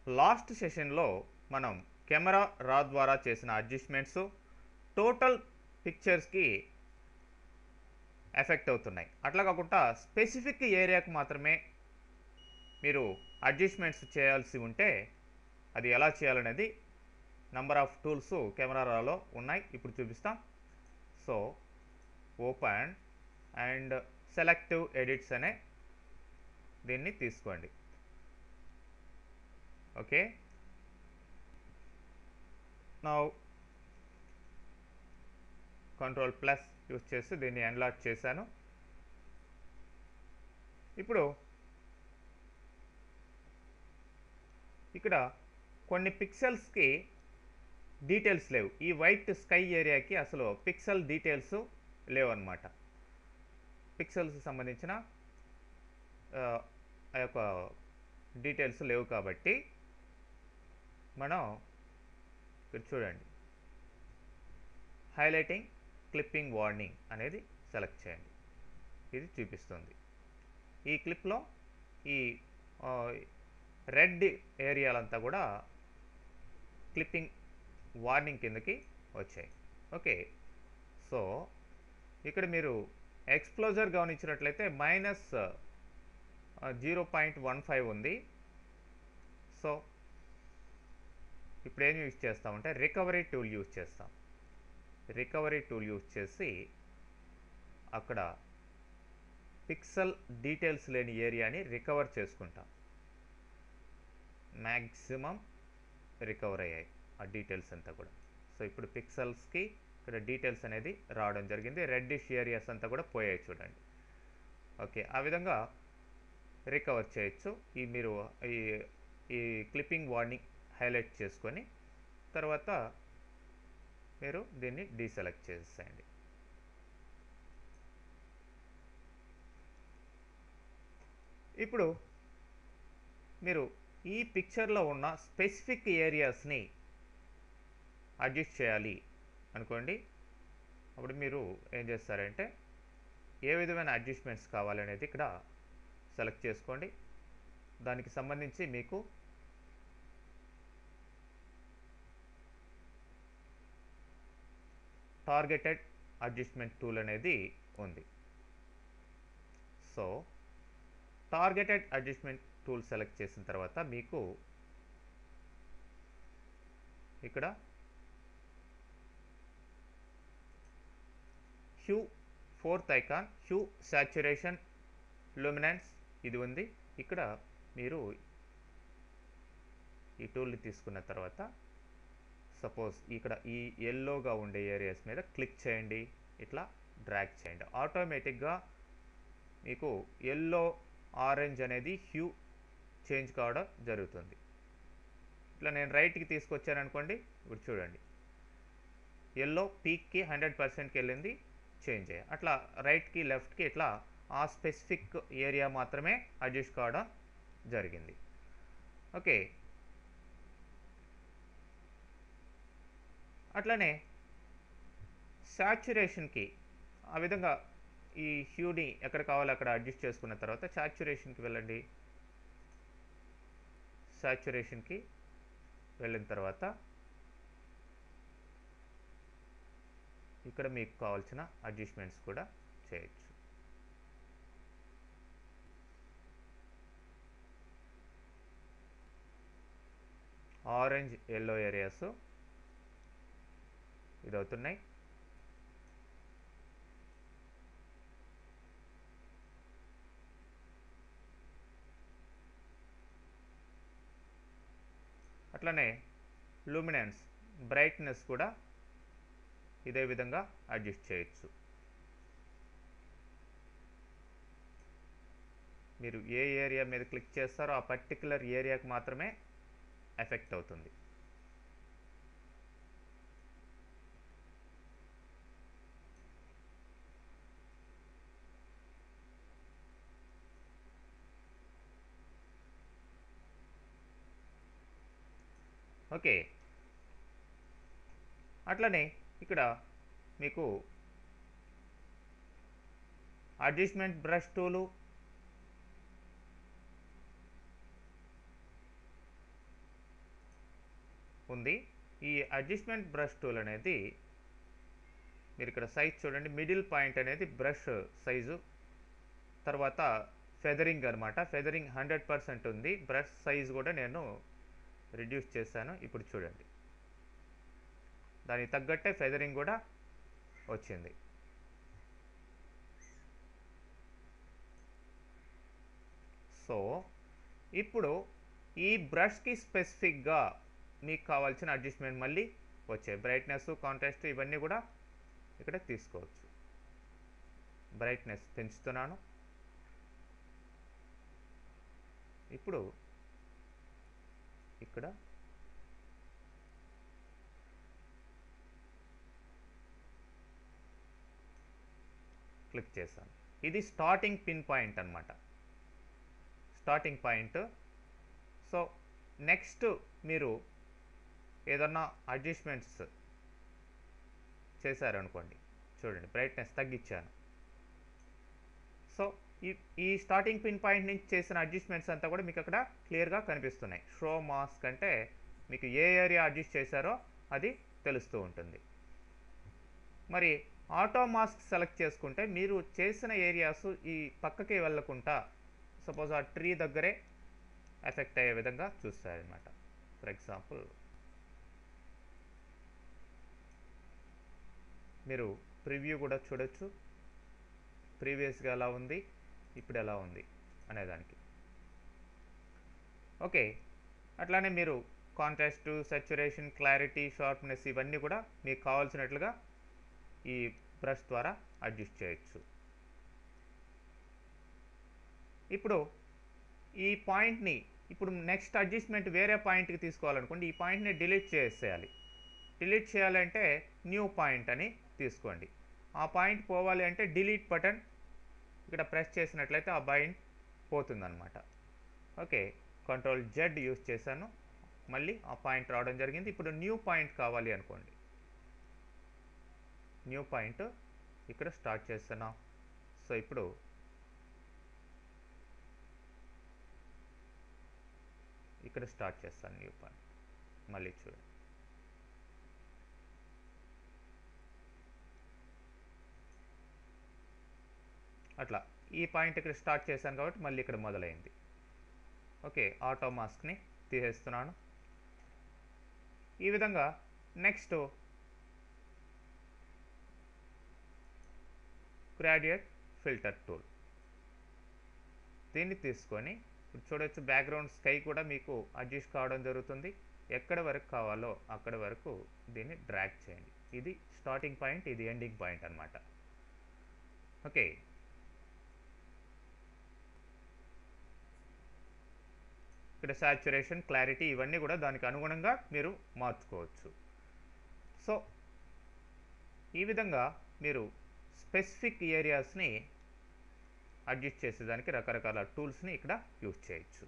Last సెషన్లో మనం camera రా ద్వారా చేసిన అడ్జస్ట్మెంట్స్ టోటల్ పిక్చర్స్కి ఎఫెక్ట్ అవుతున్నాయి. అట్లా కాకుండా స్పెసిఫిక్ ఏరియాకి మాత్రమే మీరు అడ్జస్ట్మెంట్స్ చేయాల్సి ఉంటే అది ఎలా చేయాలనేది నంబర్ ఆఫ్ టూల్స్ కెమెరా రాలో ఉన్నాయి. ఇప్పుడు చూపిస్తాం. So open and selective edits అనే దీన్ని తీసుకోండి. Okay, now control plus use చేసి దీన్ని ఎన్లాక్ చేశాను. ఇప్పుడు ఇక్కడ కొన్ని పిక్సెల్స్కి డీటెయిల్స్ లేవు. ఈ వైట్ స్కై ఏరియాకి అసలు పిక్సెల్ డీటెయిల్స్ లేవు అన్నమాట. పిక్సెల్స్ సంబంధించిన ఆ యొక్క డీటెయిల్స్ లేవు కాబట్టి మనం ఇక్కడ చూడండి, హైలైటింగ్ క్లిప్పింగ్ వార్నింగ్ అనేది సెలెక్ట్ చేయండి. ఇది చూపిస్తుంది. ఈ క్లిప్లో ఈ రెడ్ ఏరియాలంతా కూడా క్లిప్పింగ్ వార్నింగ్ కిందకి వచ్చాయి. ఓకే, సో ఇక్కడ మీరు ఎక్స్ప్లోజర్ గమనించినట్లయితే -0.15 ఉంది. సో ఇప్పుడు ఏం యూజ్ చేస్తామంటే రికవరీ టూల్ యూజ్ చేస్తాం. రికవరీ టూల్ యూజ్ చేసి అక్కడ పిక్సెల్ డీటెయిల్స్ లేని ఏరియాని రికవర్ చేసుకుంటాం. మ్యాక్సిమం రికవర్ అయ్యాయి ఆ డీటెయిల్స్ అంతా కూడా. సో ఇప్పుడు పిక్సెల్స్కి ఇక్కడ డీటెయిల్స్ అనేది రావడం జరిగింది. రెడ్డిష్ ఏరియాస్ అంతా కూడా పోయాయి చూడండి. ఓకే, ఆ విధంగా రికవర్ చేయొచ్చు. ఈ మీరు ఈ క్లిప్పింగ్ వార్నింగ్ హైలైట్ చేసుకొని తర్వాత మీరు దీన్ని డీసెలెక్ట్ చేసేయండి. ఇప్పుడు మీరు ఈ పిక్చర్లో ఉన్న స్పెసిఫిక్ ఏరియాస్ని అడ్జస్ట్ చేయాలి అనుకోండి. అప్పుడు మీరు ఏం చేస్తారంటే ఏ విధమైన అడ్జస్ట్మెంట్స్ కావాలనేది ఇక్కడ సెలెక్ట్ చేసుకోండి. దానికి సంబంధించి మీకు టార్గెటెడ్ అడ్జస్ట్మెంట్ టూల్ అనేది ఉంది. So targeted adjustment tool select చేసిన తర్వాత మీకు ఇక్కడ hue fourth icon hue saturation luminance ఇది ఉంది. ఇక్కడ మీరు ఈ టూల్ని తీసుకున్న తర్వాత సపోజ్ ఇక్కడ ఈ ఎల్లోగా ఉండే ఏరియాస్ మీద క్లిక్ చేయండి, ఇట్లా డ్రాగ్ చేయండి. ఆటోమేటిక్గా మీకు ఎల్లో ఆరెంజ్ అనేది హ్యూ చేంజ్ కావడం జరుగుతుంది. ఇట్లా నేను రైట్కి తీసుకొచ్చాను అనుకోండి, ఇప్పుడు చూడండి ఎల్లో పీక్కి 100%కి వెళ్ళింది, చేంజ్ అయ్యాయి. అట్లా రైట్కి లెఫ్ట్కి ఇట్లా ఆ స్పెసిఫిక్ ఏరియా మాత్రమే అడ్జస్ట్ కావడం జరిగింది. ఓకే, అట్లనే సాచురేషన్కి ఆ విధంగా ఈ హ్యూని ఎక్కడ కావాలో అక్కడ అడ్జస్ట్ చేసుకున్న తర్వాత సాచురేషన్కి వెళ్ళండి. సాచురేషన్కి వెళ్ళిన తర్వాత ఇక్కడ మీకు కావాల్సిన అడ్జస్ట్మెంట్స్ కూడా చేయొచ్చు. ఆరెంజ్ ఎల్లో ఏరియాస్ ఇదవుతున్నాయి. అట్లనే లూమినెన్స్ బ్రైట్నెస్ కూడా ఇదే విధంగా అడ్జస్ట్ చేయొచ్చు. మీరు ఏ ఏరియా మీద క్లిక్ చేస్తారో ఆ పర్టికులర్ ఏరియాకి మాత్రమే ఎఫెక్ట్ అవుతుంది. ఓకే, అట్లనే ఇక్కడ మీకు అడ్జస్ట్మెంట్ బ్రష్ టూలు, ఉంది. ఈ అడ్జస్ట్మెంట్ బ్రష్ టూల్ అనేది మీరు ఇక్కడ సైజ్ చూడండి, మిడిల్ పాయింట్ అనేది బ్రష్ సైజు, తర్వాత ఫెదరింగ్ అనమాట. ఫెదరింగ్ 100% ఉంది. బ్రష్ సైజ్ కూడా నేను రిడ్యూస్ చేశాను. ఇప్పుడు చూడండి, దానికి తగ్గట్టే ఫెదరింగ్ కూడా వచ్చింది. సో ఇప్పుడు ఈ బ్రష్కి స్పెసిఫిక్గా మీకు కావాల్సిన అడ్జస్ట్మెంట్ మళ్ళీ వచ్చాయి. బ్రైట్నెస్, కాంట్రాస్ట్ ఇవన్నీ కూడా ఇక్కడ తీసుకోవచ్చు. బ్రైట్నెస్ పెంచుతున్నాను. ఇప్పుడు ఇక్కడ క్లిక్ చేశాను. ఇది స్టార్టింగ్ పిన్ పాయింట్ అన్నమాట, స్టార్టింగ్ పాయింట్. సో నెక్స్ట్ మీరు ఏదన్నా అడ్జస్ట్మెంట్స్ చేశారనుకోండి, చూడండి బ్రైట్నెస్ తగ్గించాను. సో ఈ స్టార్టింగ్ పిన్ పాయింట్ నుంచి చేసిన అడ్జస్ట్మెంట్స్ అంతా కూడా మీకు అక్కడ క్లియర్గా కనిపిస్తున్నాయి. షో మాస్క్ అంటే మీకు ఏ ఏరియా అడ్జస్ట్ చేశారో అది తెలుస్తూ ఉంటుంది. మరి ఆటో మాస్క్ సెలెక్ట్ చేసుకుంటే మీరు చేసిన ఏరియాస్ ఈ పక్కకి వెళ్ళకుండా సపోజ్ ఆ ట్రీ దగ్గరే ఎఫెక్ట్ అయ్యే విధంగా చూస్తారనమాట. ఫర్ ఎగ్జాంపుల్ మీరు ప్రివ్యూ కూడా చూడొచ్చు, ప్రీవియస్గా ఎలా ఉంది, ఇప్పుడు ఎలా ఉంది అనేదానికి. ఓకే, అట్లానే మీరు కాంట్రాస్ట్, సాచురేషన్, క్లారిటీ, షార్ప్నెస్ ఇవన్నీ కూడా మీకు కావాల్సినట్లుగా ఈ బ్రష్ ద్వారా అడ్జస్ట్ చేయొచ్చు. ఇప్పుడు ఈ పాయింట్ని ఇప్పుడు నెక్స్ట్ అడ్జస్ట్మెంట్ వేరే పాయింట్కి తీసుకోవాలనుకోండి, ఈ పాయింట్ని డిలీట్ చేసేయాలి. డిలీట్ చేయాలంటే న్యూ పాయింట్ అని తీసుకోండి. ఆ పాయింట్ పోవాలి అంటే డిలీట్ బటన్ ఇక్కడ ప్రెస్ చేసినట్లయితే ఆ పాయింట్ పోతుందన్నమాట. ఓకే, Ctrl+Z యూజ్ చేశాను, మళ్ళీ ఆ పాయింట్ రావడం జరిగింది. ఇప్పుడు న్యూ పాయింట్ కావాలి అనుకోండి, న్యూ పాయింట్ ఇక్కడ స్టార్ట్ చేస్తున్నాం. సో ఇప్పుడు ఇక్కడ స్టార్ట్ చేస్తాను న్యూ పాయింట్. మళ్ళీ చూడండి, అట్లా ఈ పాయింట్ ఇక్కడ స్టార్ట్ చేశాను కాబట్టి మళ్ళీ ఇక్కడ మొదలైంది. ఓకే, ఆటో మాస్క్ని తీసేస్తున్నాను. ఈ విధంగా నెక్స్ట్ గ్రాడ్యుయేట్ ఫిల్టర్ టూల్, దీన్ని తీసుకొని ఇప్పుడు చూడొచ్చు బ్యాక్గ్రౌండ్ స్కై కూడా మీకు అడ్జస్ట్ కావడం జరుగుతుంది. ఎక్కడ వరకు కావాలో అక్కడ వరకు దీన్ని డ్రాగ్ చేయండి. ఇది స్టార్టింగ్ పాయింట్, ఇది ఎండింగ్ పాయింట్ అన్నమాట. ఓకే, ఇక్కడ సాచురేషన్, క్లారిటీ ఇవన్నీ కూడా దానికి అనుగుణంగా మీరు మార్చుకోవచ్చు. సో ఈ విధంగా మీరు స్పెసిఫిక్ ఏరియాస్ని అడ్జస్ట్ చేసేదానికి రకరకాల టూల్స్ని ఇక్కడ యూజ్ చేయొచ్చు.